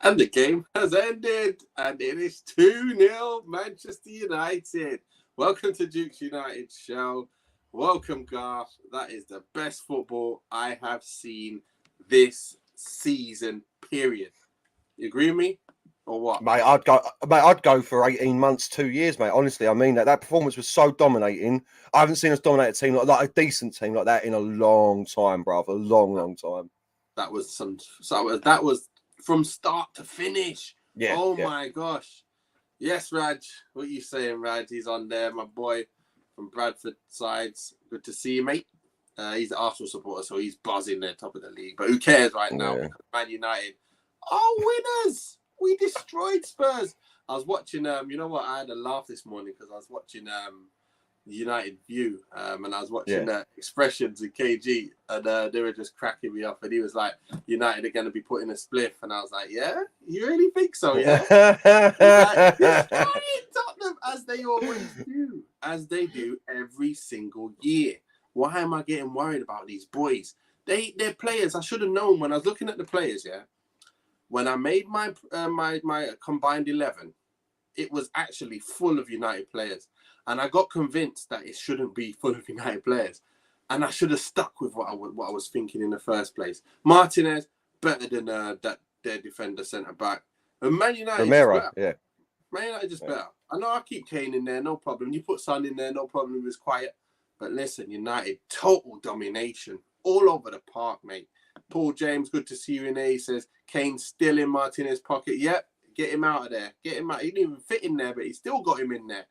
And the game has ended, and it is 2-0 Manchester United. Welcome to Duke's United show. Welcome, Garf. That is the best football I have seen this season, period. You agree with me? Or what? Mate, I'd go for 18 months, 2 years, mate. Honestly, I mean that performance was so dominating. I haven't seen us dominate a team like a decent team like that in a long time, bruv. A long time. That was from start to finish. Yeah. Oh my gosh. Yes, Raj. What you saying, Raj? He's on there, my boy from Bradford sides. Good to see you, mate. He's an Arsenal supporter, so he's buzzing there, top of the league. But who cares right now? Yeah. Because Man United are winners. We destroyed Spurs. I was watching, you know what? I had a laugh this morning because I was watching United View, and I was watching Expressions in KG, and they were just cracking me up. And he was like, United are going to be putting a spliff. And I was like, yeah? You really think so, yeah? Like, destroying Tottenham, as they always do. As they do every single year. Why am I getting worried about these boys? They're players. I should have known when I was looking at the players, yeah? When I made my my combined 11, it was actually full of United players. And I got convinced that it shouldn't be full of United players. And I should have stuck with what I was thinking in the first place. Martinez, better than their defender centre-back. And Man United Romero, yeah. Man United just better. I know I keep Kane in there, no problem. You put Son in there, no problem. It was quiet. But listen, United, total domination. All over the park, mate. Paul James, good to see you in there. He says, Kane still in Martinez's pocket. Yep, get him out of there. Get him out. He didn't even fit in there, but he still got him in there.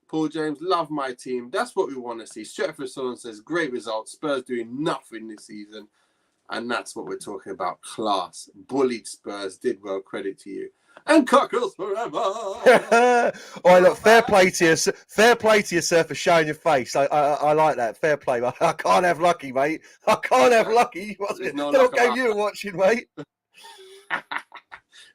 Paul James, love my team. That's what we want to see. Stretford Son says, great results. Spurs doing nothing this season. And that's what we're talking about. Class. Bullied Spurs. Did well. Credit to you. And cockles forever. All right, look, fair play to you, sir, for showing your face. I like that. Fair play. I can't have lucky, mate. I can't have lucky. What game you were watching, mate?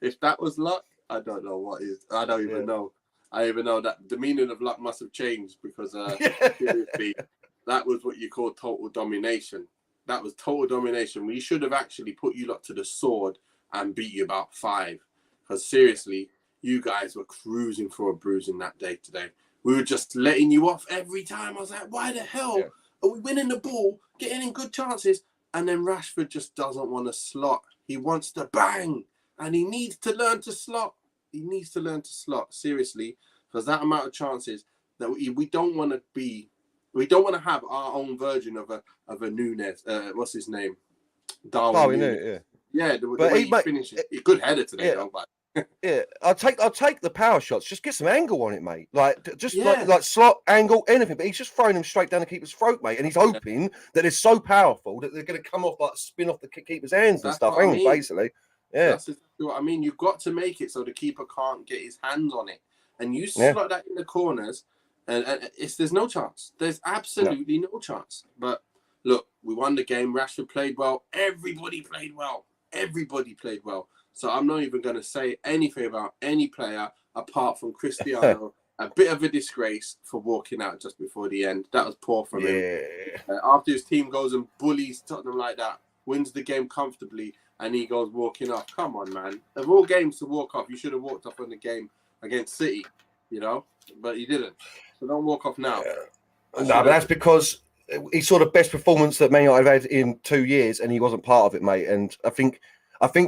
If that was luck, I don't know what is. I don't even know. I even know that the meaning of luck must have changed because seriously, that was what you call total domination. That was total domination. We should have actually put you lot to the sword and beat you about 5. Because seriously, you guys were cruising for a bruising that day today. We were just letting you off every time. I was like, why the hell are we winning the ball, getting in good chances? And then Rashford just doesn't want to slot. He wants to bang. And he needs to learn to slot. He needs to learn to slot, seriously. Because that amount of chances that we don't want to be... We don't want to have our own version of a Nunes. What's his name? Darwin Nunes. Yeah, the way he finishes. A good header today, though, but... Yeah, I'll take the power shots. Just get some angle on it, mate. Like slot angle, anything. But he's just throwing them straight down the keeper's throat, mate. And he's hoping that it's so powerful that they're going to come off like spin off the keeper's hands and stuff. Basically, yeah. That's what I mean. You've got to make it so the keeper can't get his hands on it. And you slot that in the corners, and there's no chance. There's absolutely no chance. But look, we won the game. Rashford played well. Everybody played well. So I'm not even going to say anything about any player apart from Cristiano. A bit of a disgrace for walking out just before the end. That was poor from him. After his team goes and bullies Tottenham like that, wins the game comfortably, and he goes walking off. Come on, man. Of all games to walk off, you should have walked off in the game against City, but he didn't. So don't walk off now. No, but that's because he saw the best performance that Man United have had in 2 years, and he wasn't part of it, mate. And I think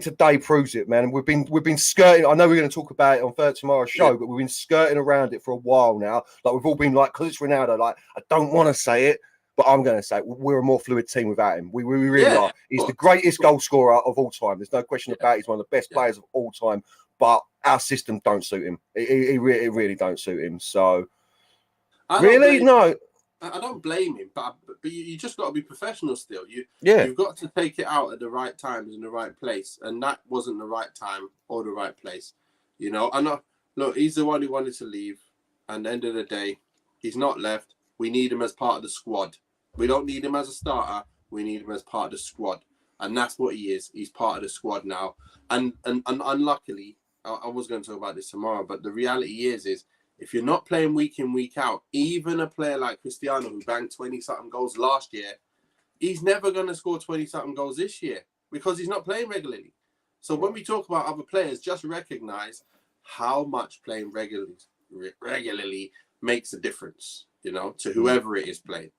today proves it, man. We've been skirting. I know we're going to talk about it on tomorrow's show, but we've been skirting around it for a while now. Like we've all been like, because it's Ronaldo. Like I don't want to say it, but I'm going to say it. We're a more fluid team without him. We really are. He's the greatest goal scorer of all time. There's no question about it. He's one of the best players of all time. But our system don't suit him. It really don't suit him. So no. I don't blame him, but you just got to be professional still. You've got to take it out at the right times in the right place, and that wasn't the right time or the right place. Look, he's the one who wanted to leave, and at the end of the day, he's not left. We need him as part of the squad. We don't need him as a starter. We need him as part of the squad, and that's what he is. He's part of the squad now, and unluckily, I was going to talk about this tomorrow, but the reality is if you're not playing week in, week out, even a player like Cristiano who banged 20-something goals last year, he's never going to score 20-something goals this year because he's not playing regularly. So when we talk about other players, just recognise how much playing regularly makes a difference, you know, to whoever it is playing.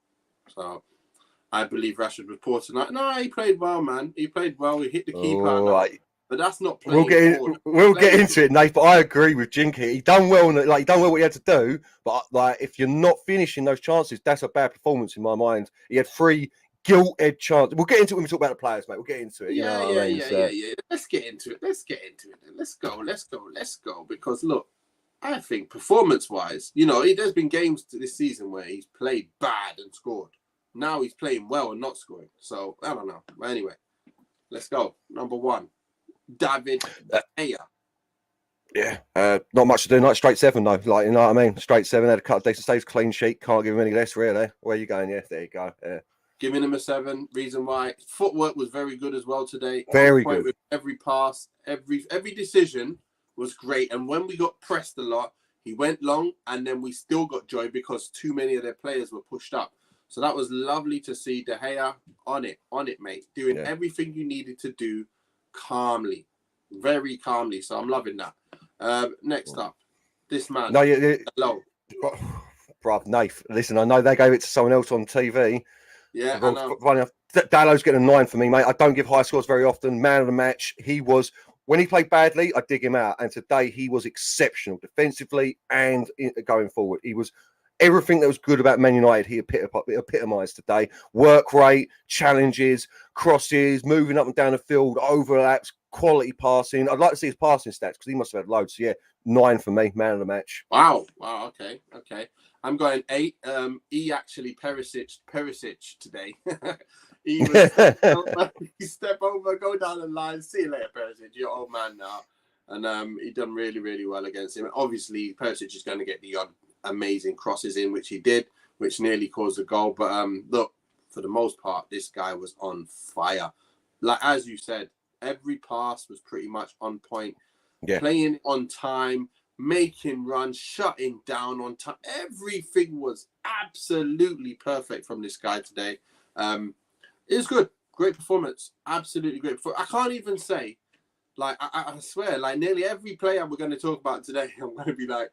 So I believe Rashford was poor tonight. No, he played well, man. He played well. He hit the keeper. But that's not playing. We'll get into it, Nate. But I agree with Jinky. He done well, he done well what he had to do. But like, if you're not finishing those chances, that's a bad performance in my mind. He had 3 gilt-edged chances. We'll get into it when we talk about the players, mate. We'll get into it. Yeah. Let's get into it. Then. Let's go. Because look, I think performance-wise, you know, there's been games this season where he's played bad and scored. Now he's playing well and not scoring. So I don't know. But anyway, let's go. Number 1. David De Gea. Yeah, not much to do. Not straight 7 though. Like, you know what I mean? Straight 7. Had a cut of decent saves, clean sheet. Can't give him any less, really. Where are you going? Yeah, there you go. Yeah. Giving him a 7. Reason why footwork was very good as well today. Very good. With every pass, every decision was great. And when we got pressed a lot, he went long, and then we still got joy because too many of their players were pushed up. So that was lovely to see. De Gea on it, mate, doing everything you needed to do. Calmly, very calmly. So I'm loving that. Next up, this man. No, hello, bruv, Nath. Listen, I know they gave it to someone else on TV. Yeah, I know. Funny enough, Dallow's getting a 9 for me, mate. I don't give high scores very often. Man of the match. He was, when he played badly, I dig him out. And today he was exceptional defensively and going forward. He was everything that was good about Man United. He epitomised today. Work rate, challenges, crosses, moving up and down the field, overlaps, quality passing. I'd like to see his passing stats because he must have had loads. So yeah, 9 for me, man of the match. Wow. Okay. I'm going 8. He actually Perisic today. He step over, go down the line. See you later, Perisic. You're old man now. And he done really, really well against him. Obviously, Perisic is going to get the amazing crosses in, which he did, which nearly caused a goal. But look, for the most part, this guy was on fire. Like, as you said, every pass was pretty much on point. Yeah. Playing on time, making runs, shutting down on time. Everything was absolutely perfect from this guy today. It was good. Great performance. Absolutely great. I can't even say, like, I swear, like, nearly every player we're going to talk about today, I'm going to be like,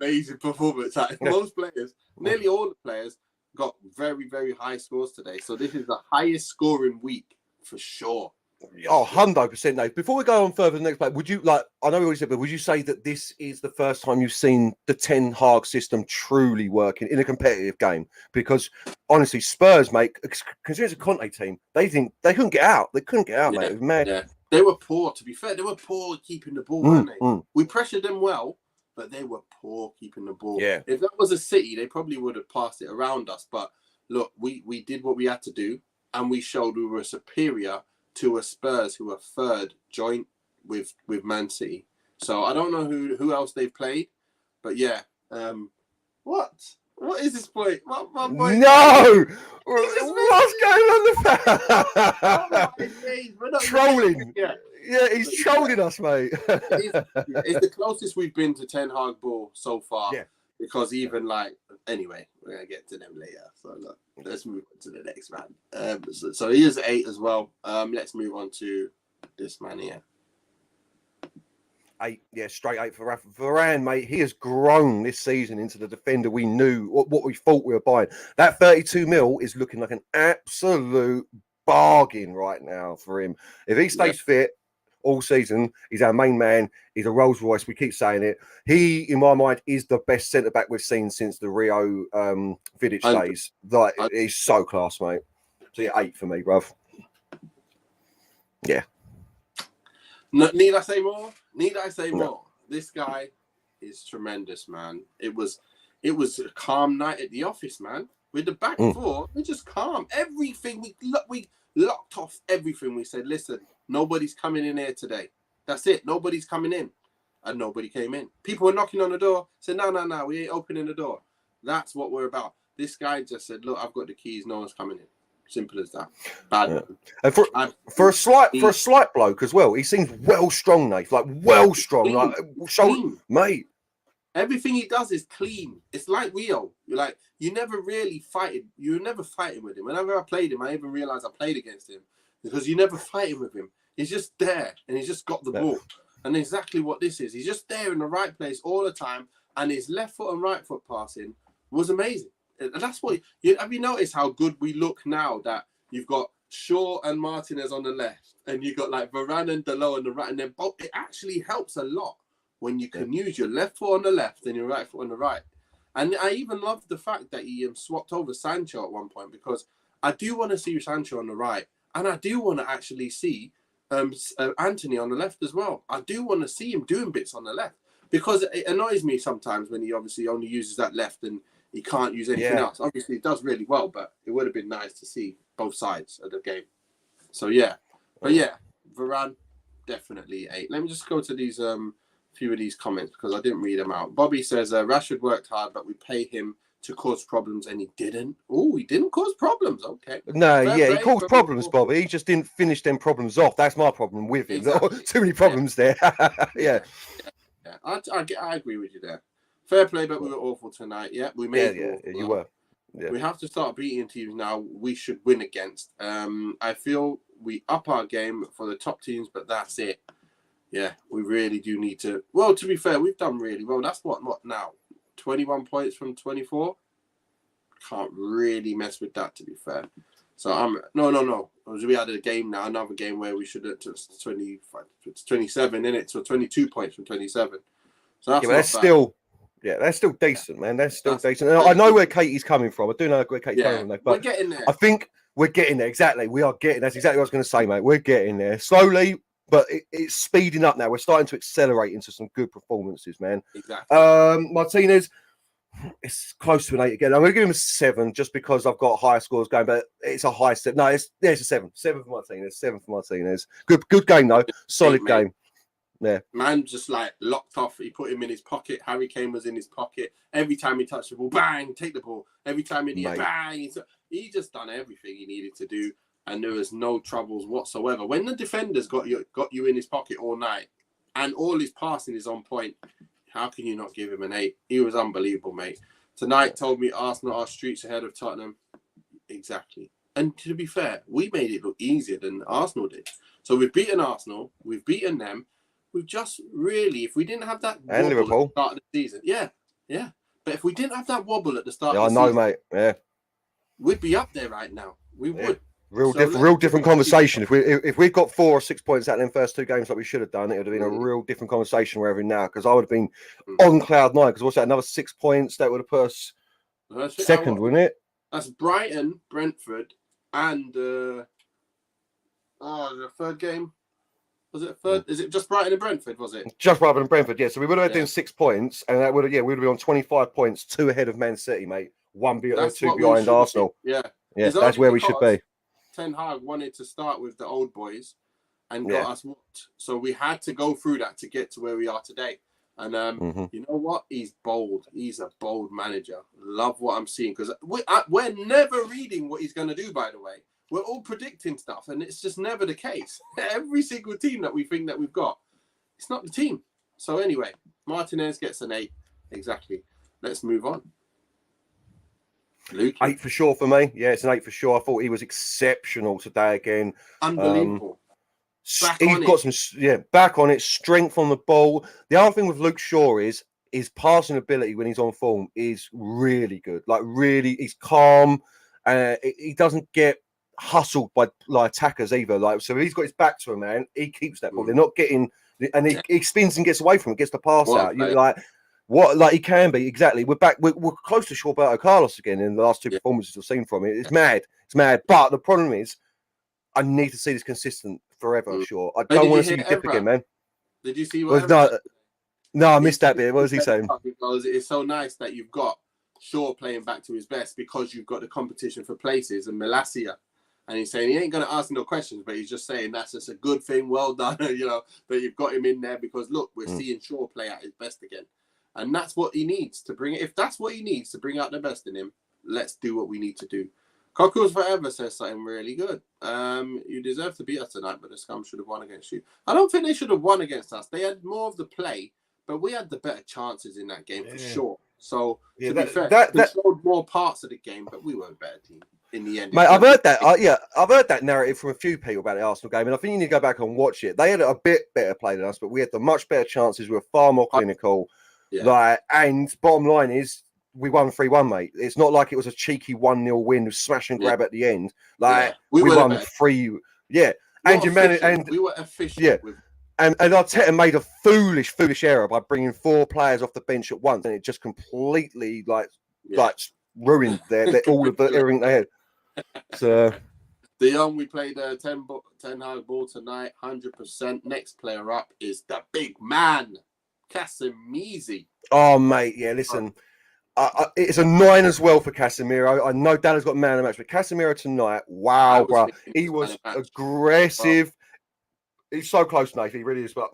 amazing performance. Like, most players, nearly all the players, got very, very high scores today. So this is the highest scoring week for sure. Oh, 100%. No. Before we go on further to the next play, would you, like, I know we already said, but would you say that this is the first time you've seen the Ten Hag system truly working in a competitive game? Because honestly, Spurs, mate, considering it's a Conte team, they couldn't get out. They couldn't get out, mate. It was mad. Yeah. They were poor, to be fair. They were poor keeping the ball, weren't they? We pressured them well, but they were poor keeping the ball. Yeah. If that was a City, they probably would have passed it around us. But look, we did what we had to do, and we showed we were superior to a Spurs who are third joint with Man City. So I don't know who else they've played, but yeah. What is this point? What point? No! What's going on the trolling. Yeah, he's trolling us, mate. It's the closest we've been to Ten Hag ball so far. Yeah. Because even anyway, we're going to get to them later. So look, let's move on to the next man. So he is 8 as well. Let's move on to this man here. 8, yeah, straight 8 for Rafa Varane, mate. He has grown this season into the defender we knew, what we thought we were buying. That 32 mil is looking like an absolute bargain right now for him. If he stays fit all season, he's our main man. He's a Rolls Royce. We keep saying it. He, in my mind, is the best centre back we've seen since the Rio Vidic days. Like, he's so class, mate. So yeah, 8 for me, bruv. Yeah. No, need I say more? More? This guy is tremendous, man. It was a calm night at the office, man. With the back four, we're just calm. Everything we locked off everything. We said, listen, nobody's coming in here today. That's it. Nobody's coming in. And nobody came in. People were knocking on the door. Said, no, we ain't opening the door. That's what we're about. This guy just said, look, I've got the keys. No one's coming in. Simple as that. Bad. Yeah. And for a slight bloke as well, he seems well strong, Nate. Like well strong. Clean. Mate. Everything he does is clean. It's like Rio. You never really fight. You never fighting with him. Whenever I played him, I even realized I played against him because you never fighting with him. He's just there, and he's just got the ball. And exactly what this is. He's just there in the right place all the time, and his left foot and right foot passing was amazing. And that's what have you noticed how good we look now that you've got Shaw and Martinez on the left, and you got like Varane and Dalot on the right, and then both. It actually helps a lot when you can use your left foot on the left and your right foot on the right. And I even love the fact that he swapped over Sancho at one point, because I do want to see Sancho on the right, and I do want to actually see Anthony on the left as well. I do want to see him doing bits on the left, because it annoys me sometimes when he obviously only uses that left and he can't use anything else. Obviously, he does really well, but it would have been nice to see both sides of the game. So, but Varane, definitely 8. Let me just go to these few of these comments, because I didn't read them out. Bobby says, Rashford worked hard, but we pay him to cause problems, and he didn't. Oh, he didn't cause problems. Okay. No, he caused problems, Bobby. He just didn't finish them problems off. That's my problem with him. Exactly. Too many problems there. Yeah. I agree with you there. Fair play, but we were awful tonight. Yeah, we made it. You were. Yeah. We have to start beating teams now we should win against. I feel we up our game for the top teams, but that's it. Yeah, we really do need to. Well, to be fair, we've done really well. That's what now? 21 points from 24. Can't really mess with that, to be fair. So no. We had a game now, another game where we should have 25. It's 27, isn't it? So 22 points from 27. So that's still. Yeah, that's still decent, man. That's decent. And I know where Katie's coming from. I do know where Katie's coming from, but we're getting there. I think we're getting there. Exactly. We are getting. That's exactly what I was going to say, mate. We're getting there slowly, but it's speeding up now. We're starting to accelerate into some good performances, man. Exactly. Martinez, it's close to an 8 again. I'm going to give him a 7 just because I've got higher scores going, but it's a high 7. No, it's a 7. 7 for Martinez. 7 for Martinez. Good game though. Solid game. Yeah, man, just like locked off. He put him in his pocket. Harry Kane was in his pocket. Every time he touched the ball, bang, take the ball. Every time he bang. He just done everything he needed to do, and there was no troubles whatsoever. When the defenders got you in his pocket all night, and all his passing is on point, how can you not give him an 8? He was unbelievable, mate. Tonight told me Arsenal are streets ahead of Tottenham. Exactly. And to be fair, we made it look easier than Arsenal did. So we've beaten Arsenal. We've beaten them. We've just really, if we didn't have that wobble at the start of the season, but if we didn't have that wobble at the start of the season, mate, we'd be up there right now. We would. Real different conversation. If we'd got 4 or 6 points out in them first 2 games like we should have done, it would have been a real different conversation we're having now, because I would have been on cloud 9, because what's that, another 6 points, that would have put us second, wouldn't it? That's Brighton, Brentford, and the third game. Was it third? Is it just Brighton and Brentford? Was it just Brighton and Brentford? Yeah. So we would have had them 6 points, and that would have we would have been on 25 points, 2 ahead of Man City, mate. 2 behind Arsenal. Yeah. That's where we should be. Ten Hag wanted to start with the old boys, and got us whooped. So we had to go through that to get to where we are today. And you know what? He's bold. He's a bold manager. Love what I'm seeing, because we're never reading what he's going to do. By the way. We're all predicting stuff, and it's just never the case. Every single team that we think that we've got, it's not the team. So anyway, Martinez gets an 8. Exactly. Let's move on. Luke. 8 for sure for me. Yeah, it's an 8 for sure. I thought he was exceptional today again. Unbelievable. He's got some, back on it, strength on the ball. The other thing with Luke Shaw is his passing ability when he's on form is really good. Like, really, he's calm. He doesn't get hustled by attackers either. So he's got his back to him, man. He keeps that ball. They're not getting, and he spins and gets away from it, gets the pass out. You're he can be exactly. We're back. We're close to Roberto Carlos again in the last 2 performances we've seen from it. It's mad. It's mad. But the problem is, I need to see this consistent forever. Sure, I don't want to see you dip again, man. Did you see what? No, I missed that bit. What was he saying? Because it's so nice that you've got Shaw playing back to his best, because you've got the competition for places and Malacia. And he's saying he ain't going to ask no questions, but he's just saying that's just a good thing. Well done, that you've got him in there, because look, we're seeing Shaw play at his best again. And that's what he needs to bring it. If that's what he needs to bring out the best in him, let's do what we need to do. Cockles Forever says something really good. You deserve to beat us tonight, but the scum should have won against you. I don't think they should have won against us. They had more of the play, but we had the better chances in that game for sure. So Yeah, to be fair, controlled more parts of the game, but we were a better team in the end. Mate, I've heard that. I've heard that narrative from a few people about the Arsenal game, and I think you need to go back and watch it. They had a bit better play than us, but we had the much better chances. We were far more clinical. And bottom line is, we won 3-1, mate. It's not like it was a cheeky 1-0 win with smash and grab at the end. We won 3. Yeah, and your man, and we were efficient. Yeah. And Arteta made a foolish error by bringing 4 players off the bench at once, and it just completely ruined all of the everything they had. So the young we played 10 high ball tonight, 100%. Next player up is the big man, Casemiro. Oh mate, yeah. Listen, it's a 9 as well for Casemiro. I know Dallas got man of the match, but Casemiro tonight, wow, bro, he was aggressive. Wow. He's so close, Nate. He really is. But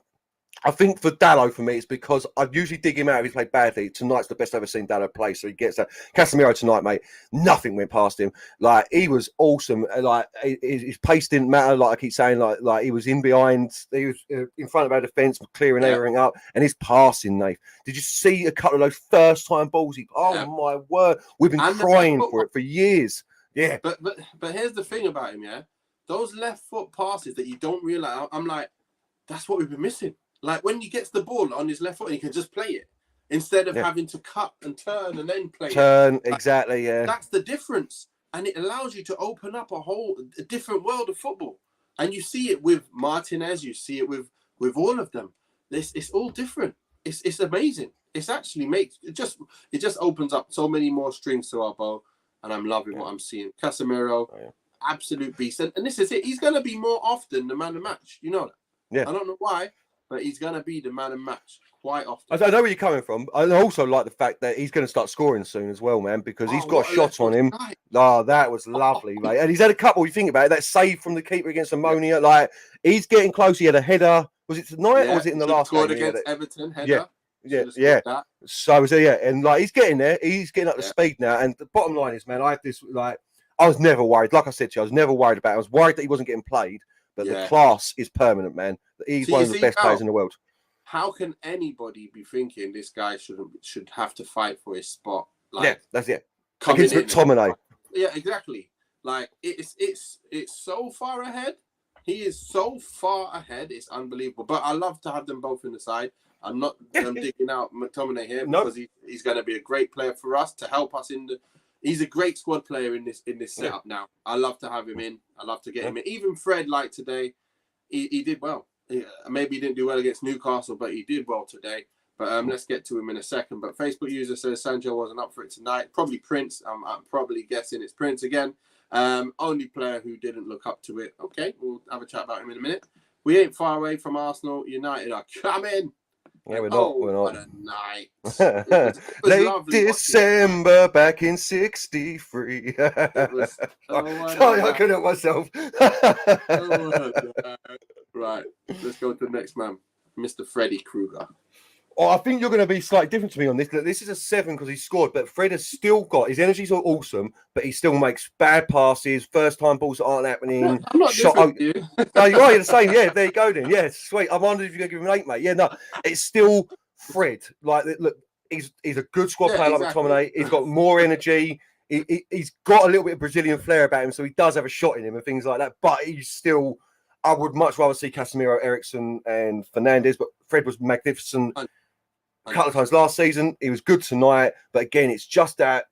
I think for Dallo, for me, it's because I usually dig him out if he played badly. Tonight's the best I've ever seen Dallo play, so he gets that. Casemiro tonight, mate, nothing went past him. Like, he was awesome. Like, his pace didn't matter. Like I keep saying, like he was in behind, he was in front of our defence, clearing everything up, and his passing, Nate. Did you see a couple of those first-time balls? My word, we've been crying for it for years. Yeah, but here's the thing about him, yeah. Those left foot passes that you don't realize, I'm like, that's what we've been missing. Like when he gets the ball on his left foot, he can just play it instead of having to cut and turn and then play it. Exactly, yeah. That's the difference. And it allows you to open up a different world of football. And you see it with Martinez, you see it with all of them. It's all different. It's amazing. It's actually it just opens up so many more strings to our bow. And I'm loving what I'm seeing. Casemiro. Absolute beast, and this is it. He's going to be more often the man of the match. You know that. Yeah. I don't know why, but he's going to be the man of the match quite often. I know where you're coming from. I also like the fact that he's going to start scoring soon as well, man, because he's got a shot on him. That was lovely, mate. And he's had a couple. You think about it, that save from the keeper against Ammonia. Like, he's getting close. He had a header. Was it tonight or was it in the last game? Against Everton, header. Yeah. So and like he's getting there. He's getting up to speed now. And the bottom line is, man, I have this I was never worried. Like I said to you, I was never worried about it. I was worried that he wasn't getting played, but the class is permanent, man. He's one of the best players in the world. How can anybody be thinking this guy should have to fight for his spot? That's it. Against McTominay. Yeah, exactly. Like it's so far ahead. He is so far ahead. It's unbelievable. But I love to have them both in the side. I'm not digging out McTominay here because he's going to be a great player for us to help us in the. He's a great squad player in this setup now. I love to have him in. I love to get him in. Even Fred, like today, he did well. Maybe he didn't do well against Newcastle, but he did well today. But let's get to him in a second. But Facebook user says Sancho wasn't up for it tonight. Probably Prince. I'm probably guessing it's Prince again. Only player who didn't look up to it. Okay, we'll have a chat about him in a minute. We ain't far away from Arsenal. United are coming. Yeah, we're not. What a night. It was Late December back in 63. Sorry, I couldn't help myself. Right, let's go to the next man, Mr. Freddy Krueger. Oh, I think you're going to be slightly different to me on this. This is a 7 because he scored, but Fred has still got his energy's awesome, but he still makes bad passes, first-time balls that aren't happening. I'm not different to you. No, you are. You're the same. Yeah, there you go then. Yeah, sweet. I wondered if you're going to give him an 8, mate. Yeah, no, it's still Fred. Like, look, he's a good squad player like McTominay. He's got more energy. He's got a little bit of Brazilian flair about him, so he does have a shot in him and things like that. But he's still. I would much rather see Casemiro, Eriksen, and Fernandes, but Fred was magnificent. A couple of times last season, he was good tonight, but again, it's just that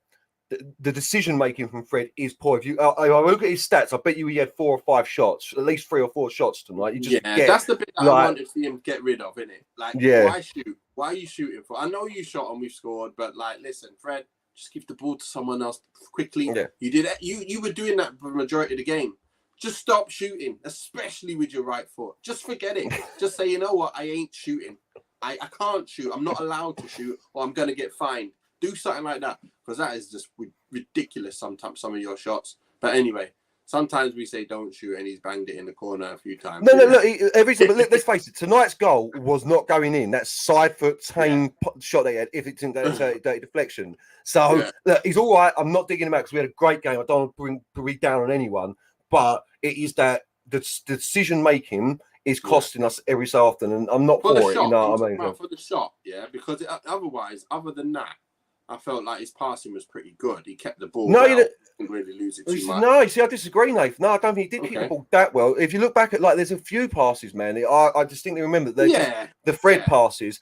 the decision making from Fred is poor. If I look at his stats, I bet you he had 4 or 5 shots, at least 3 or 4 shots tonight. You just that's the bit that I wanted to see him get rid of, isn't it? Like, why shoot? Why are you shooting for? I know you shot and we've scored, but like, listen, Fred, just give the ball to someone else quickly. Yeah. You did it. You were doing that for the majority of the game. Just stop shooting, especially with your right foot. Just forget it. Just say, you know what? I ain't shooting. I can't shoot. I'm not allowed to shoot, or I'm going to get fined. Do something like that, because that is just ridiculous sometimes, some of your shots. But anyway, sometimes we say don't shoot, and he's banged it in the corner a few times. No, look, but let's face it, tonight's goal was not going in. That side foot tame shot they had, if it's in that deflection. So, look, he's all right. I'm not digging him out because we had a great game. I don't want to bring down on anyone, but it is that the decision-making is costing us every so often, and I'm not for it. You know what I mean? For the shot, because otherwise, other than that, I felt like his passing was pretty good. He kept the ball No, well. Didn't really lose it too much. No, you see, I disagree, Nathan. No, I don't think he did keep the ball that well. If you look back at there's a few passes, man. I distinctly remember that they're just the Fred passes.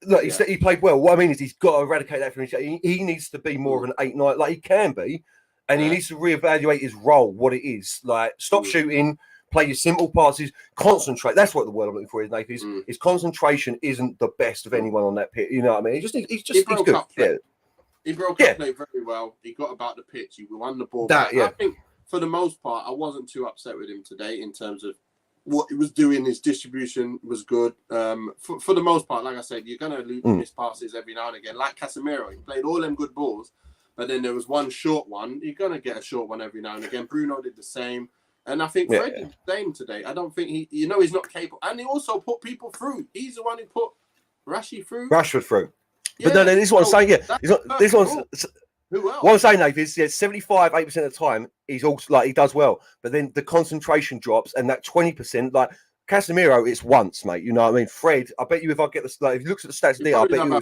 Look, he played well. What I mean is he's got to eradicate that from his. He needs to be more of an 8-9, like he can be, and he needs to reevaluate his role, what it is. Like stop shooting, play your simple passes, concentrate. That's what the word I'm looking for is, Nathan. His concentration isn't the best of anyone on that pitch. You know what I mean? He's good. Yeah. He broke up play very well. He got about the pitch. He won the ball back. I think for the most part, I wasn't too upset with him today in terms of what he was doing. His distribution was good. For the most part, like I said, you're going to miss passes every now and again. Like Casemiro, he played all them good balls, but then there was one short one. You're going to get a short one every now and again. Bruno did the same. And I think Fred did the same today. I don't think he's not capable. And he also put people through. He's the one who put Rashford through. But no, this is what I'm saying. Yeah, this one's. Who else? What I'm saying, Nathan, is 75-8% of the time he's also he does well, but then the concentration drops, and that 20%, like Casemiro, it's once, mate. You know what I mean? Fred, I bet you if I get the if you look at the stats there, I bet you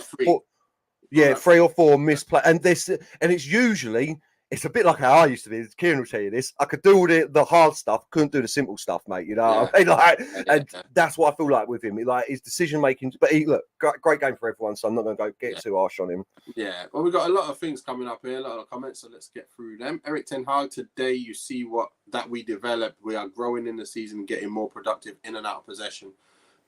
it's 3 or 4 misplay, and it's usually. It's a bit like how I used to be. Kieran will tell you this. I could do all the hard stuff, couldn't do the simple stuff, mate. You know, and that's what I feel like with him. His decision making. But great game for everyone. So I'm not going to get too harsh on him. Yeah. Well, we've got a lot of things coming up here, a lot of comments. So let's get through them. Eric Ten Hag, today you see that we developed. We are growing in the season, getting more productive in and out of possession.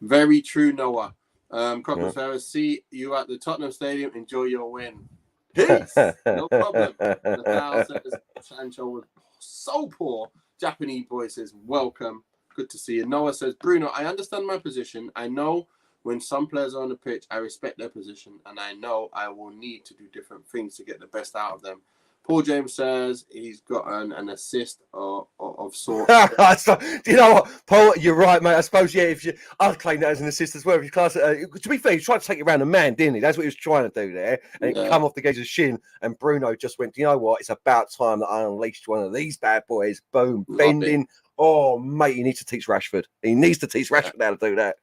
Very true, Noah. Crocker Ferris, see you at the Tottenham Stadium. Enjoy your win. Peace. No problem. Nathal says Sancho was so poor. Japanese boy says, welcome. Good to see you. Noah says, Bruno, I understand my position. I know when some players are on the pitch, I respect their position, and I know I will need to do different things to get the best out of them. Paul James says he's got an assist of sorts. Do you know what, Paul? You're right, mate. I suppose, I'd claim that as an assist as well. If you class it, to be fair, he tried to take it around the man, didn't he? That's what he was trying to do there. And it come off the gauge of shin, and Bruno just went, you know what? It's about time that I unleashed one of these bad boys. Boom, bending. Oh, mate, he needs to teach Rashford. He needs to teach Rashford how to do that.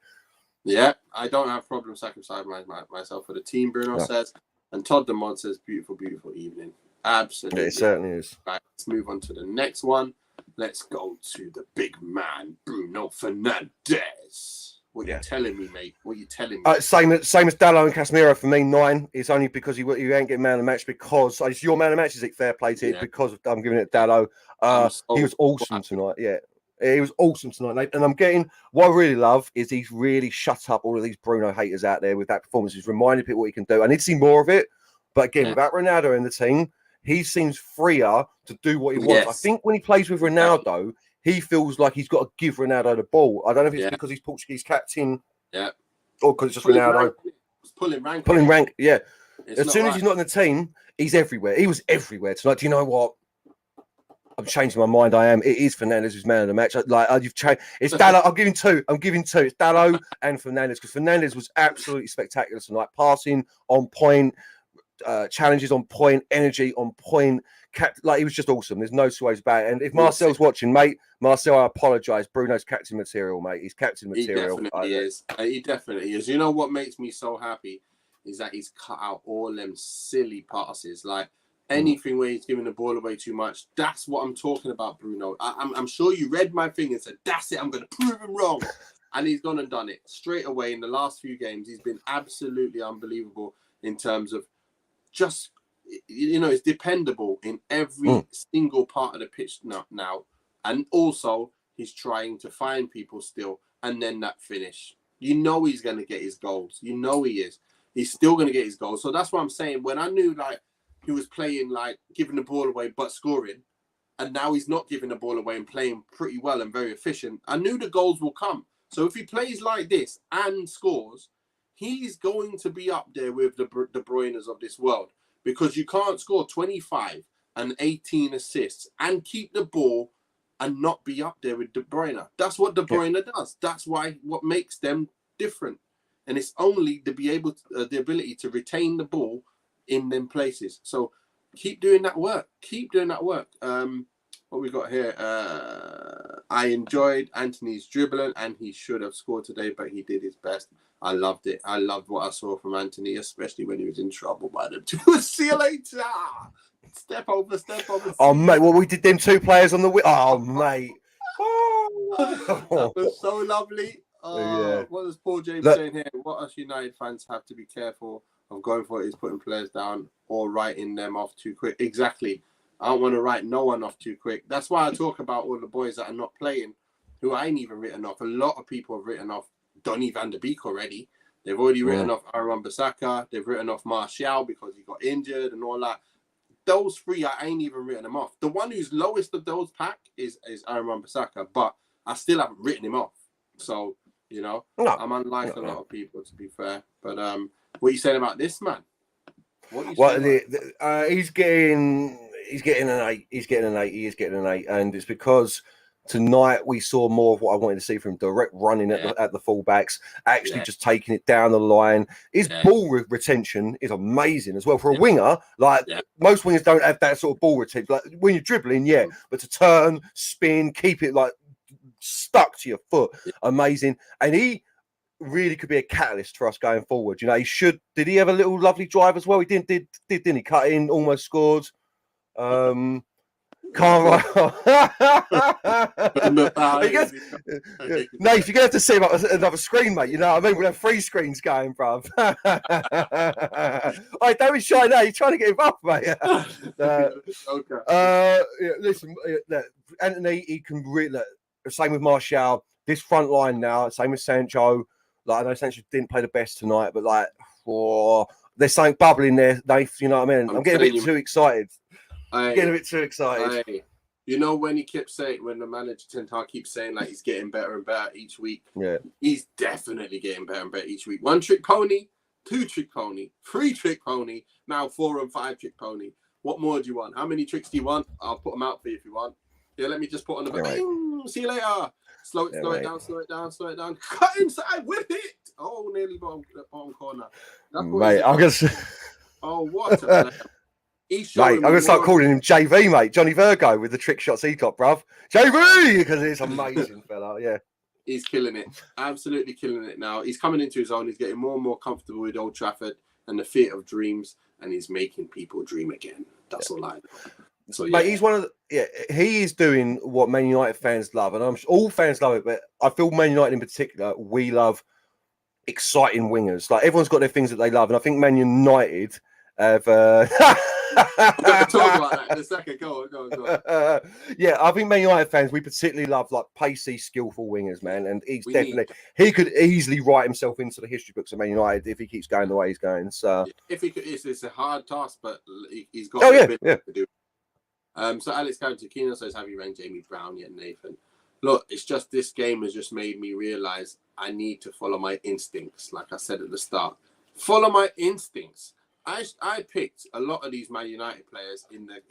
Yeah, I don't have problem sacrificing myself for the team, Bruno says. And Todd the Mod says, beautiful, beautiful evening. Absolutely. Yeah, it certainly is. Right, let's move on to the next one. Let's go to the big man, Bruno Fernandes. What are you telling me, mate? What are you telling me? Same as Dallo and Casemiro for me, 9. It's only because you ain't getting man of the match because it's your man of the match, is it? Fair play to it because I'm giving it Dallo. He was awesome tonight. Yeah. He was awesome tonight, and what I really love is he's really shut up all of these Bruno haters out there with that performance. He's reminded people what he can do. I need to see more of it, but again, without Ronaldo in the team, he seems freer to do what he wants. I think when he plays with Ronaldo, he feels like he's got to give Ronaldo the ball. I don't know if it's because he's Portuguese captain, or because it's just Ronaldo pulling rank. Yeah, as soon as he's not in the team, he's everywhere. He was everywhere tonight. Do you know what? I'm changing my mind. I am. It is Fernandes who's man of the match. You've changed. It's Dallo. I'm giving 2. It's Dallo and Fernandes because Fernandes was absolutely spectacular tonight. Passing on point, challenges on point, energy on point. He was just awesome. There's no two ways about it. And if Marcel's watching, mate, Marcel, I apologise. Bruno's captain material, mate. He's captain material. He definitely is. He definitely is. You know what makes me so happy is that he's cut out all them silly passes, like anything where he's giving the ball away too much. That's what I'm talking about, Bruno. I'm sure you read my thing and said, that's it. I'm going to prove him wrong. And he's gone and done it straight away in the last few games. He's been absolutely unbelievable in terms of just, it's dependable in every single part of the pitch now. And also, he's trying to find people still. And then that finish. He's going to get his goals. He is. He's still going to get his goals. So that's what I'm saying. When I knew, he was playing, giving the ball away but scoring, and now he's not giving the ball away and playing pretty well and very efficient, I knew the goals will come. So if he plays like this and scores, he's going to be up there with the De Bruynes of this world, because you can't score 25 and 18 assists and keep the ball and not be up there with De Bruyne. That's what De Bruyne does. That's what makes them different. And it's only to be able to, the ability to retain the ball in them places. So keep doing that work. What we got here? I enjoyed Anthony's dribbling, and he should have scored today, but he did his best. I loved it. I loved what I saw from Anthony, especially when he was in trouble by them two. See you later. Step over. Oh, mate, well, we did them 2 players on the wing. Oh, mate. Oh. That was so lovely. Yeah. What does Paul James saying here? What us United fans have to be careful of going for is putting players down or writing them off too quick. Exactly. I don't want to write no one off too quick. That's why I talk about all the boys that are not playing, who I ain't even written off. A lot of people have written off Donny van der Beek already. They've already written off Aaron Bissaka. They've written off Martial because he got injured and all that. Those 3, I ain't even written them off. The one who's lowest of those pack is Aaron Bissaka, but I still haven't written him off. So, you know, I'm unlike a lot of people, to be fair. But what are you saying about this man? Well, he's getting an 8. He is getting an 8, and it's because tonight we saw more of what I wanted to see from him: direct running at the fullbacks, actually just taking it down the line. His ball retention is amazing as well for a winger. Like most wingers don't have that sort of ball retention. Like when you're dribbling, but to turn, spin, keep it like stuck to your foot, amazing. And he really could be a catalyst for us going forward. You know, did he have a little lovely drive as well? He didn't he? Cut in, almost scored. Can't Nath, you're gonna have to set up another screen, mate. You know what I mean? We'll have 3 screens going, bruv. Hey, don't be shy now. You're trying to get involved, mate. Listen, Anthony, he can really. Same with Martial. This front line now. Same with Sancho. Like, I know Sancho didn't play the best tonight, but like, there's something bubbling there, Nath. You know what I mean? I'm getting a bit too excited. Getting a bit too excited. You know, when the manager Ten Hag keeps saying like he's getting better and better each week. Yeah, he's definitely getting better and better each week. 1-trick pony, 2-trick pony, 3-trick pony, now 4 and 5-trick pony. What more do you want? How many tricks do you want? I'll put them out for you if you want. Yeah, let me just put on the bing. See you later. Slow it down. Cut inside, whip it. Oh, nearly bottom corner. Mate, I'm gonna. Oh, what a player. Mate, I'm going to start calling him JV, mate. Johnny Virgo with the trick shots he got, bruv. JV! Because it's amazing, fella, yeah. He's killing it. Absolutely killing it now. He's coming into his own. He's getting more and more comfortable with Old Trafford and the theatre of dreams, and he's making people dream again. That's all I know. So, Mate, he's one of he is doing what Man United fans love, and I'm sure all fans love it, but I feel Man United in particular, we love exciting wingers. Like, everyone's got their things that they love, and I think Man United have... I'm going to talk about that in a second. Go on. Yeah, I think Man United fans, we particularly love like pacey, skillful wingers, man. And he could easily write himself into the history books of Man United if he keeps going the way he's going. So if he could, it's a hard task, but he's got a bit to do. So Alex Kino says, have you rang Jamie Brown yet, Nathan? Look, it's just this game has just made me realise I need to follow my instincts. Like I said at the start, follow my instincts. I picked a lot of these Man United players in the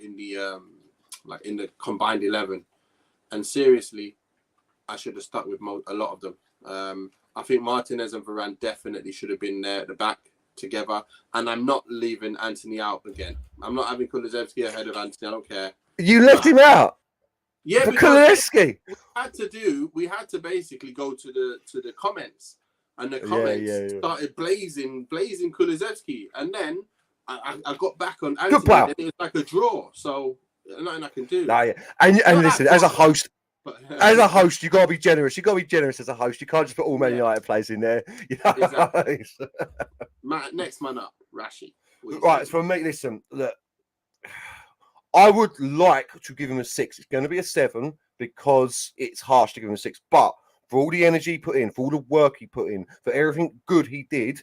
combined 11, and seriously, I should have stuck with a lot of them. I think Martinez and Varane definitely should have been there at the back together, and I'm not leaving Anthony out again. I'm not having Kulusevski ahead of Anthony. I don't care. You left him out. Yeah, because we had to basically go to the comments. And the comments started blazing Kulusevski. And then I got back on Anthony, and it was like a draw. So nothing I can do. And listen, as a host, you got to be generous. You got to be generous as a host. You can't just put all Man United players in there. You know? Exactly. Next man up, Rashi. Right, so mate, listen, look, I would like to give him a 6. It's going to be a 7 because it's harsh to give him a 6, but for all the energy he put in, for all the work he put in, for everything good he did,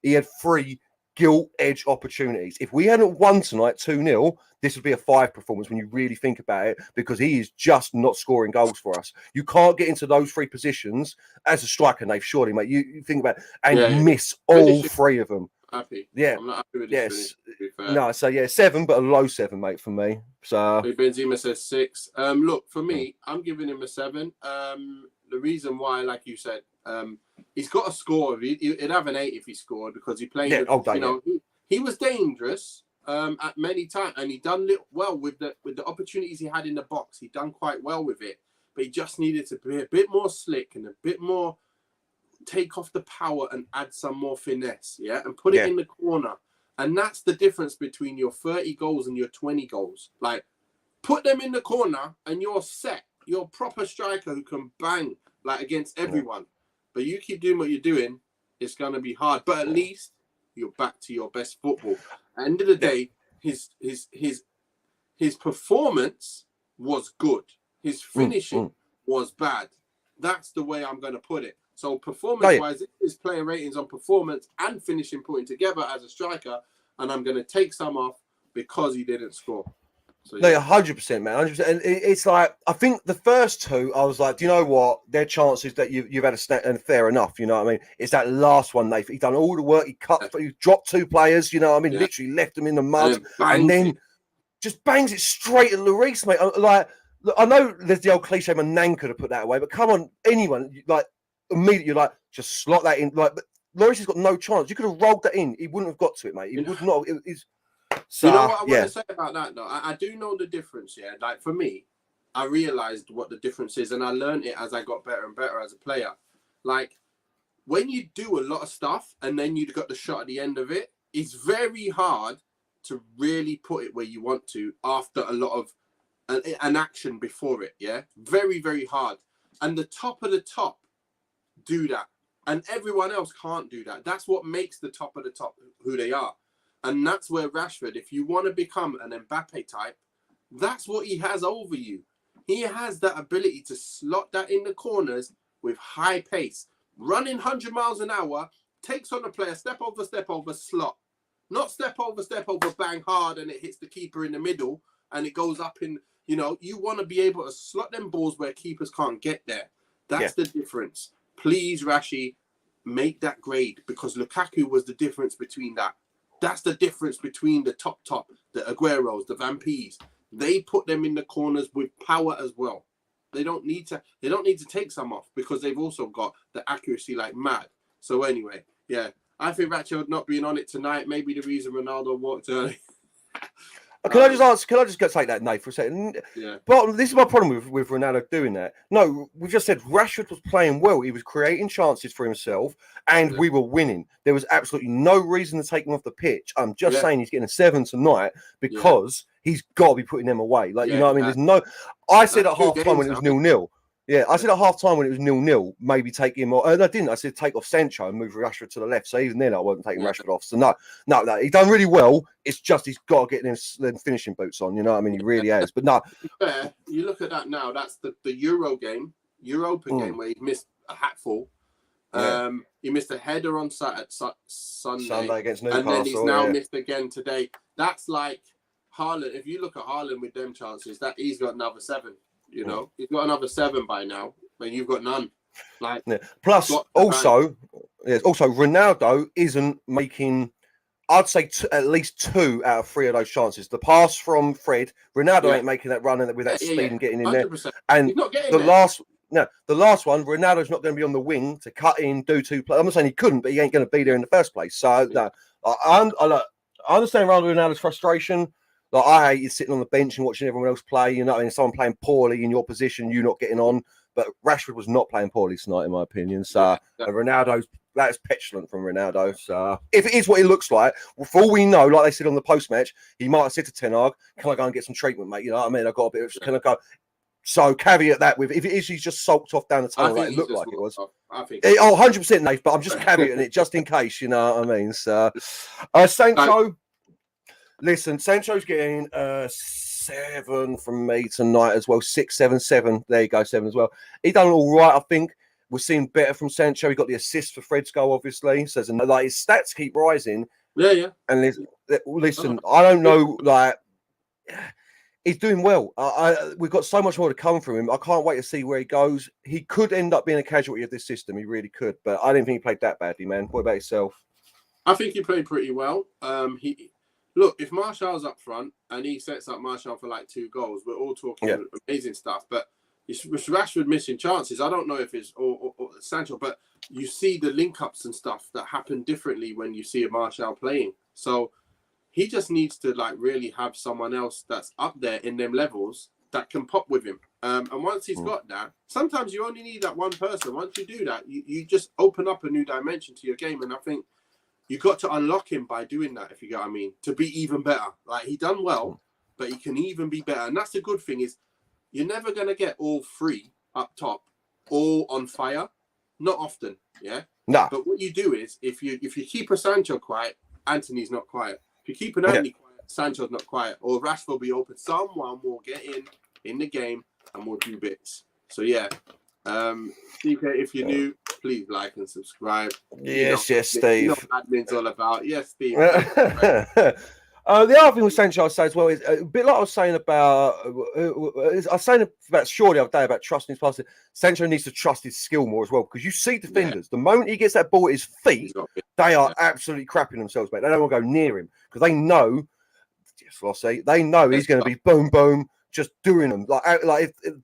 he had 3 gilt-edge opportunities. If we hadn't won tonight 2-0, this would be a 5 performance when you really think about it, because he is just not scoring goals for us. You can't get into those 3 positions as a striker, Nate, surely, mate. You think about it, and miss all 3 of them. Happy. Yeah. I'm not happy with this. No, so 7, but a low 7, mate, for me. So Benzema says 6. Look, for me, I'm giving him a 7. The reason why, like you said, he's got to score. He'd have an 8 if he scored, because he played. He was dangerous at many times, and he done well with the opportunities he had in the box. He done quite well with it, but he just needed to be a bit more slick and a bit more take off the power and add some more finesse, yeah, and put it in the corner. And that's the difference between your 30 goals and your 20 goals. Like, put them in the corner and you're set. You're a proper striker who can bang like against everyone. But you keep doing what you're doing, it's going to be hard. But at least you're back to your best football. At the end of the day, his performance was good. His finishing was bad. That's the way I'm going to put it. So performance-wise, his player ratings on performance and finishing putting together as a striker, and I'm going to take some off because he didn't score. So, no, 100%, man, 100%. And it's like, I think the first two, I was like, do you know what? Their chances that you've had and fair enough. You know what I mean? It's that last one, Nathan. He done all the work. He he dropped two players. You know what I mean? Literally left them in the mud, and then just bangs it straight at Lloris, mate. Like, I know there's the old cliche, Manan could have put that away, but come on, anyone, like, immediately, like, just slot that in. Like, but Lloris has got no chance. You could have rolled that in. He wouldn't have got to it, mate. He would not. So, you know what I want to say about that, though? I do know the difference, yeah? Like, for me, I realised what the difference is, and I learned it as I got better and better as a player. Like, when you do a lot of stuff, and then you got the shot at the end of it, it's very hard to really put it where you want to after a lot of an action before it, yeah? Very, very hard. And the top of the top do that. And everyone else can't do that. That's what makes the top of the top who they are. And that's where Rashford, if you want to become an Mbappe type, that's what he has over you. He has that ability to slot that in the corners with high pace. Running 100 miles an hour, takes on a player, step over, slot. Not step over, bang hard, and it hits the keeper in the middle, and it goes up in, you know, you want to be able to slot them balls where keepers can't get there. That's the difference. Please, Rashi, make that grade, because Lukaku was the difference between that. That's the difference between the top, the Agueros, the Van Pees. They put them in the corners with power as well. They don't need to take some off, because they've also got the accuracy like mad. So anyway, I think Ratchet not being on it tonight may be the reason Ronaldo walked early. Can I just go take that, Nate, for a second? Yeah. But this is my problem with Ronaldo doing that. No, we just said Rashford was playing well. He was creating chances for himself, and we were winning. There was absolutely no reason to take him off the pitch. I'm just saying he's getting a 7 tonight because he's got to be putting them away. Like, you know what I mean? There's no... I said at half-time when it was 0-0. Yeah, I said at half-time when it was 0-0, maybe take him off. I didn't. I said take off Sancho and move Rashford to the left. So even then, I wasn't taking Rashford off. So no, he's done really well. It's just he's got to get them finishing boots on. You know what I mean? He really has. But no. To be fair, you look at that now. That's the Europa game where he missed a hatful. He missed a header on Sunday against Newcastle, and then he's now missed again today. That's like Haaland. If you look at Haaland with them chances, that he's got another 7. You know, he's got another 7 by now, but you've got none. Like, plus, also Ronaldo isn't making. I'd say at least 2 out of 3 of those chances. The pass from Fred, Ronaldo ain't making that run with that speed and getting in 100%. There. And he's not getting the last one, Ronaldo's not going to be on the wing to cut in, do 2 plays. I'm not saying he couldn't, but he ain't going to be there in the first place. So I understand Ronaldo's frustration. Like, I hate sitting on the bench and watching everyone else play. You know, and someone playing poorly in your position, you not getting on. But Rashford was not playing poorly tonight, in my opinion. So Ronaldo's that's petulant from Ronaldo. So if it is what he looks like, well, for all we know, like they said on the post match, he might have said to Ten Hag, "Can I go and get some treatment, mate? You know what I mean? I got a bit. Can I go?" So caveat that with if it is, he's just sulked off down the tunnel like it looked like it was. I think 100%, Nate. But I'm just caveating it just in case. You know what I mean? So Sancho. Listen, Sancho's getting 7 from me tonight as well. 6, 7, 7. There you go, 7 as well. He done all right, I think. We're seeing better from Sancho. He got the assist for Fred's goal, obviously. So like his stats keep rising. Yeah. And listen, I don't know, like he's doing well. We've got so much more to come from him. I can't wait to see where he goes. He could end up being a casualty of this system. He really could. But I didn't think he played that badly, man. What about yourself? I think he played pretty well. Look, if Martial's up front and he sets up Martial for like 2 goals, we're all talking amazing stuff. But it's Rashford missing chances. I don't know if it's or Sancho, but you see the link-ups and stuff that happen differently when you see a Martial playing. So he just needs to like really have someone else that's up there in them levels that can pop with him. And once he's got that, sometimes you only need that one person. Once you do that, you just open up a new dimension to your game. And I think you got to unlock him by doing that, if you get what I mean, to be even better. Like, he done well, but he can even be better. And that's the good thing is you're never going to get all three up top, all on fire. Not often, yeah? No. But what you do is, if you keep a Sancho quiet, Anthony's not quiet. If you keep an Anthony quiet, Sancho's not quiet. Or Rashford will be open. Someone will get in the game and we'll do bits. So, yeah. DK, if you're new, please like and subscribe. Yes, Steve. You know what admin's all about. Yes, Steve. The other thing with Sancho I say as well is a bit like I was saying about Shaw the other day about trusting his passing. Sancho needs to trust his skill more as well, because you see defenders, the moment he gets that ball at his feet, they are absolutely crapping themselves, mate. They don't want to go near him because they know, they know he's going to be boom, boom, just doing them,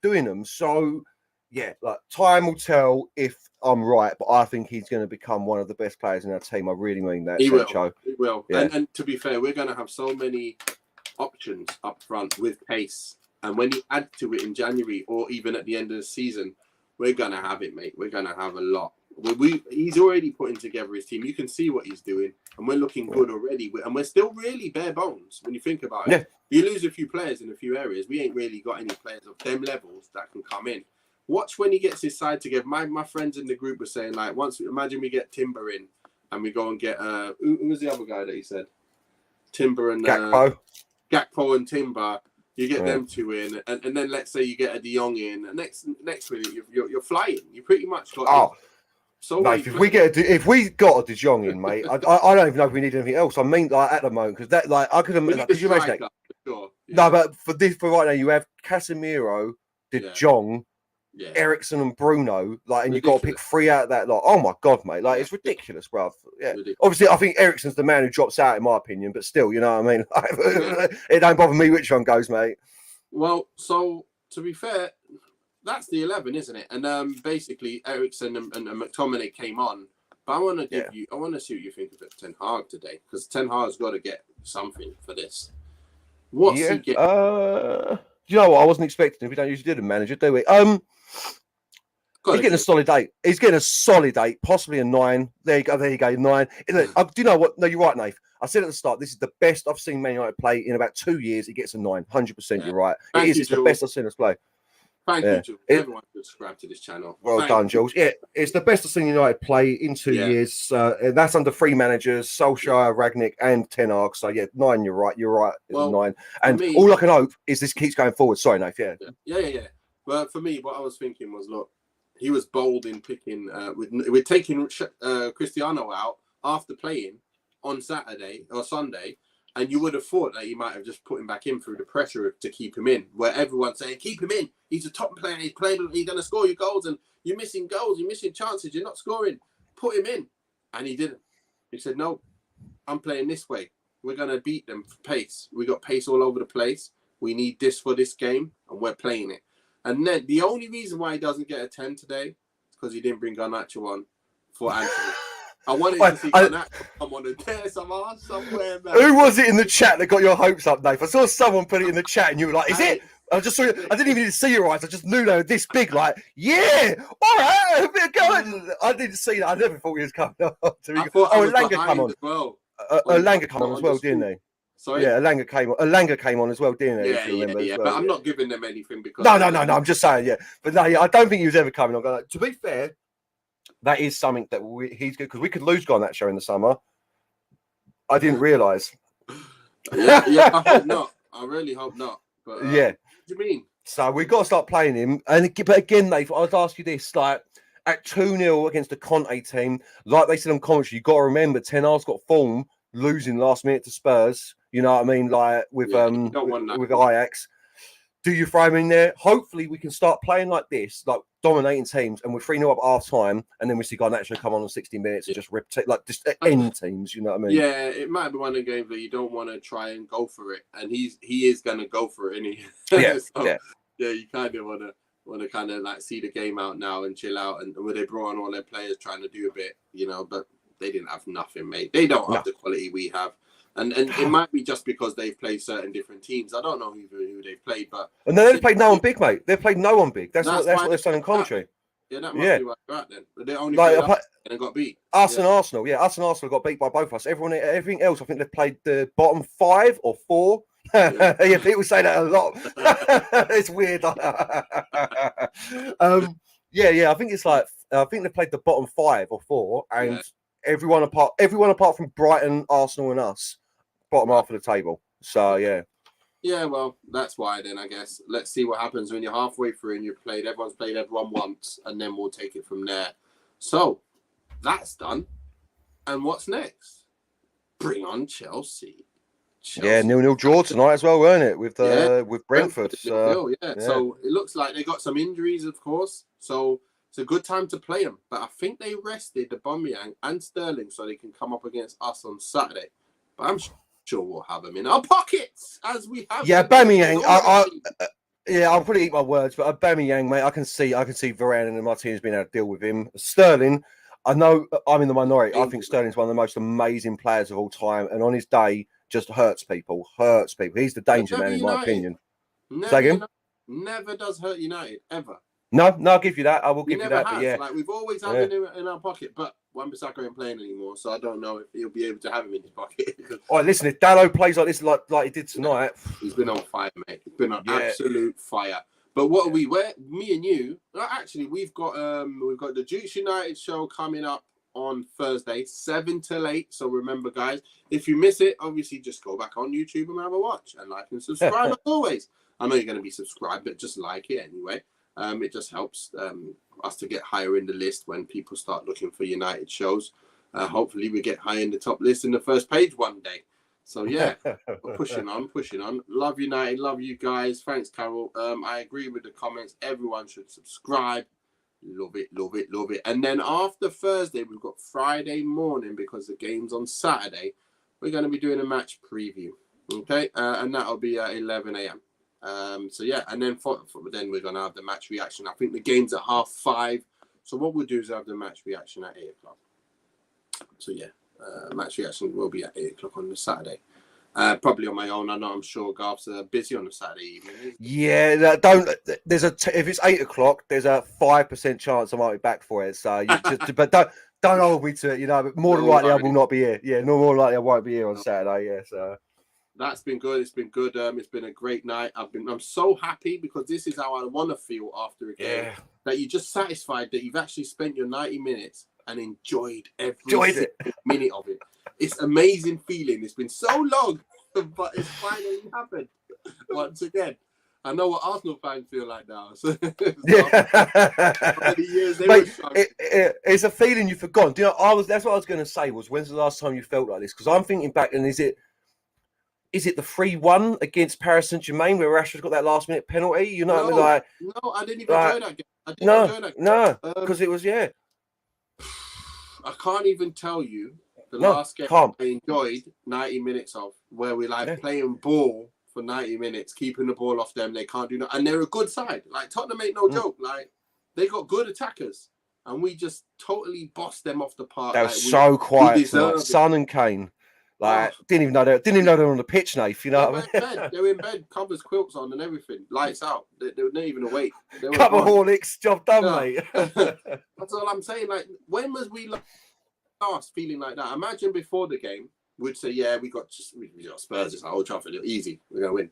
doing them. So, yeah, like time will tell if I'm right, but I think he's going to become one of the best players in our team. I really mean that. He Sancho. Will. Yeah. And to be fair, we're going to have so many options up front with pace. And when you add to it in January or even at the end of the season, we're going to have it, mate. We're going to have a lot. He's already putting together his team. You can see what he's doing. And we're looking good already. And we're still really bare bones when you think about it. Yeah. You lose a few players in a few areas. We ain't really got any players of them levels that can come in. Watch when he gets his side together. My friends in the group were saying, like, imagine we get Timber in and we go and get who was the other guy that he said? Timber and Gakpo and Timber. You get them two in, and then let's say you get a De Jong in. And next minute you're flying. You pretty much got. So mate, if we got a De Jong in, mate, I don't even know if we need anything else. I mean, like at the moment, because that, like, I could imagine. Could you imagine that? Sure. Yeah. No, but for right now, you have Casemiro, De Jong. Yeah. Eriksen and Bruno, like, and you've got to pick three out of that lot. Oh my god, mate! Like, it's ridiculous, bruv. Yeah, obviously, I think Eriksen's the man who drops out, in my opinion. But still, you know what I mean. It don't bother me which one goes, mate. Well, so to be fair, that's the 11, isn't it? And basically, Eriksen and McTominay came on. But I want to give you, I want to see what you think of it, Ten Hag today, because Ten Hag's got to get something for this. What's he getting? You know what? I wasn't expecting. We don't usually do the manager, do we? He's getting a solid 8. He's getting a solid 8, possibly a 9. There you go, 9. Do you know what? No, you're right, Nath. I said at the start, this is the best I've seen Man United play in about 2 years. He gets a 9, 100%. You're right. It's the best I've seen us play. Thank you, Jules. Everyone should subscribe to this channel. Well done, Jules. Yeah, it's the best I've seen United play in 2 years. And that's under 3 managers, Solskjaer, Ragnick, and Ten Hag. So, 9, you're right. It's a 9. And all I can hope is this keeps going forward. Sorry, Nath, Yeah. Well, for me, what I was thinking was, look, he was bold in picking, we're taking Cristiano out after playing on Saturday or Sunday, and you would have thought that he might have just put him back in through the pressure to keep him in, where everyone's saying, keep him in. He's a top player. He's going to score your goals, and you're missing goals. You're missing chances. You're not scoring. Put him in. And he didn't. He said, no, I'm playing this way. We're going to beat them for pace. We got pace all over the place. We need this for this game, and we're playing it. And then the only reason why he doesn't get a 10 today is because he didn't bring Garnacho on for Anthony. I wanted to see Garnacho come on and tear some ass somewhere, man. Who was it in the chat that got your hopes up, Dave? I saw someone put it in the chat and you were like, is it? I just saw you. I didn't even need to see your eyes. I just knew they were this big, like, yeah, all right, I didn't see that. I never thought he was coming on. Elanga come on. Elanga come on as well, didn't he? Sorry? Yeah, Elanga came on as well, didn't he? Yeah. But I'm not giving them anything because no. I'm just saying, But no, I don't think he was ever coming on. To be fair, that is something that he's good, because we could lose Garnacho in the summer. I didn't realise. Yeah, I hope not. I really hope not. But what do you mean? So we've got to start playing him. But again, Nate, I'd ask you this: like at 2-0 against the Conte team, like they said on commentary, you've got to remember Ten Hag's got form. Losing last minute to Spurs, you know what I mean? Like with Ajax, do you throw him in there? Hopefully, we can start playing like this, like dominating teams, and we're 3-0 up at half time, and then we see Garnacho come on in 60 minutes and just just end teams. You know what I mean? Yeah, it might be one of the games that you don't want to try and go for it, and he is going to go for it, and you kind of want to kind of like see the game out now and chill out, and where they brought on all their players trying to do a bit, but. They didn't have nothing, mate. They don't have the quality we have. And it might be just because they've played certain different teams. I don't know who they've played, but and they've played no one big, mate. They've played no one big. That's what they're saying in commentary. Yeah, that must be why they're out then. But they only like played and got beat. Us and Arsenal, us and Arsenal got beat by both of us. Everything else, I think they've played the bottom 5 or 4. Yeah, people say that a lot. It's weird. I think it's like I think they played the bottom 5 or 4, and everyone apart from Brighton, Arsenal, and us, bottom half of the table. So yeah. Yeah, well, that's why then, I guess. Let's see what happens when you're halfway through and everyone's played everyone once, and then we'll take it from there. So, that's done. And what's next? Bring on Chelsea. Yeah, 0-0 draw tonight as well, weren't it? With Brentford. So it looks like they got some injuries, of course. So it's a good time to play them. But I think they rested Aubameyang and Sterling so they can come up against us on Saturday. But I'm sure we'll have them in our pockets as we have. Yeah, Aubameyang. I'll probably eat my words, but Aubameyang, mate, I can see Varane and Martinez being able to deal with him. Sterling, I know I'm in the minority. I think Sterling's one of the most amazing players of all time, and on his day, just hurts people. He's the danger man, in my opinion. Never does hurt United ever. No, I'll give you that. I will give you that. Has. But yeah, like we've always had him in our pocket, but Wan-Bissaka ain't playing anymore, so I don't know if he'll be able to have him in his pocket. All right, listen, if Dalot plays like this, like he did tonight, he's been on fire, mate. He's been on absolute fire. But what are we? Me and you? Actually, we've got the Dukes United show coming up on Thursday, 7 till 8. So remember, guys, if you miss it, obviously just go back on YouTube and have a watch and like and subscribe as always. I know you're going to be subscribed, but just like it anyway. It just helps us to get higher in the list when people start looking for United shows. Hopefully we get high in the top list in the first page one day. So yeah, we're pushing on. Love United, love you guys. Thanks, Carol. I agree with the comments. Everyone should subscribe. Love it. And then after Thursday, we've got Friday morning because the game's on Saturday. We're going to be doing a match preview. Okay, and that'll be at 11 a.m. So yeah, and then then we're gonna have the match reaction. I think the game's at 5:30. So what we'll do is have the match reaction at 8 o'clock. So yeah, match reaction will be at 8 o'clock on the Saturday. Probably on my own. I know I'm sure Garf's busy on the Saturday evening. Yeah, if it's 8 o'clock, there's a 5% chance I might be back for it. So you but don't hold me to it, But more than likely I will not be here. Yeah, no more likely I won't be here on Saturday. Yeah, so. That's been good. It's been good. It's been a great night. I'm so happy because this is how I want to feel after a game. That you're just satisfied that you've actually spent your 90 minutes and enjoyed every minute of it. It's an amazing feeling. It's been so long, but it's finally happened once again. I know what Arsenal fans feel like now. So, years it's a feeling you've forgotten. Do you know? That's what I was going to say. When's the last time you felt like this? Because I'm thinking back, and is it the 3-1 against Paris Saint-Germain where Rashford got that last minute penalty? You know what I mean? Like, no, I didn't even enjoy that game. No, because it was I can't even tell you the last game I enjoyed 90 minutes of, where we playing ball for 90 minutes, keeping the ball off them. They can't do nothing, and they're a good side. Like Tottenham ain't no joke. Like they got good attackers, and we just totally bossed them off the park. They were so quiet tonight. Son and Kane. Didn't even know they were on the pitch, Nath. You know what I mean? They were in bed, covers, quilts on, and everything. Lights out. They were not even awake. Cup of Horlicks, job done, mate. That's all I'm saying. Like, when was we last feeling like that? Imagine before the game, we'd say, "Yeah, we got Spurs. It's like Old Trafford, easy. We're gonna win."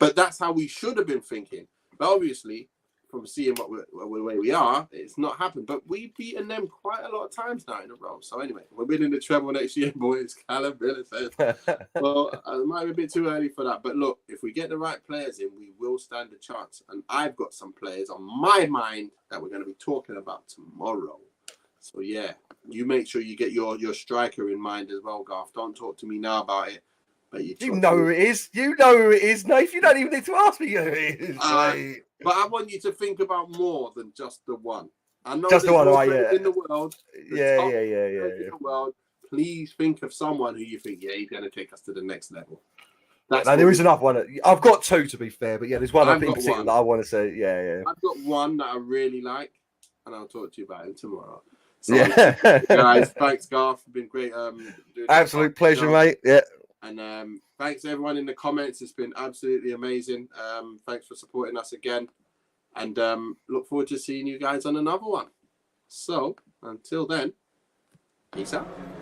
But that's how we should have been thinking. But obviously, from seeing the way we are, it's not happened. But we've beaten them quite a lot of times now in a row. So anyway, we're winning the treble next year, boys. Callum Miller says. Well, it might be a bit too early for that. But look, if we get the right players in, we will stand a chance. And I've got some players on my mind that we're going to be talking about tomorrow. So yeah, you make sure you get your striker in mind as well, Garf. Don't talk to me now about it. But you know who it is. You know who it is, Nath. You don't even need to ask me who it is. But I want you to think about more than just the one. I know just the one, in the world. In the world. Please think of someone who you think, he's going to take us to the next level. There is another one. I've got two, to be fair, but there's one I think that I want to say. Yeah. I've got one that I really like, and I'll talk to you about him tomorrow. So, guys, thanks, Garf. It's been great. Absolute pleasure, mate. Yeah. And thanks everyone in the comments. It's been absolutely amazing. Thanks for supporting us again. And look forward to seeing you guys on another one. So until then, peace out.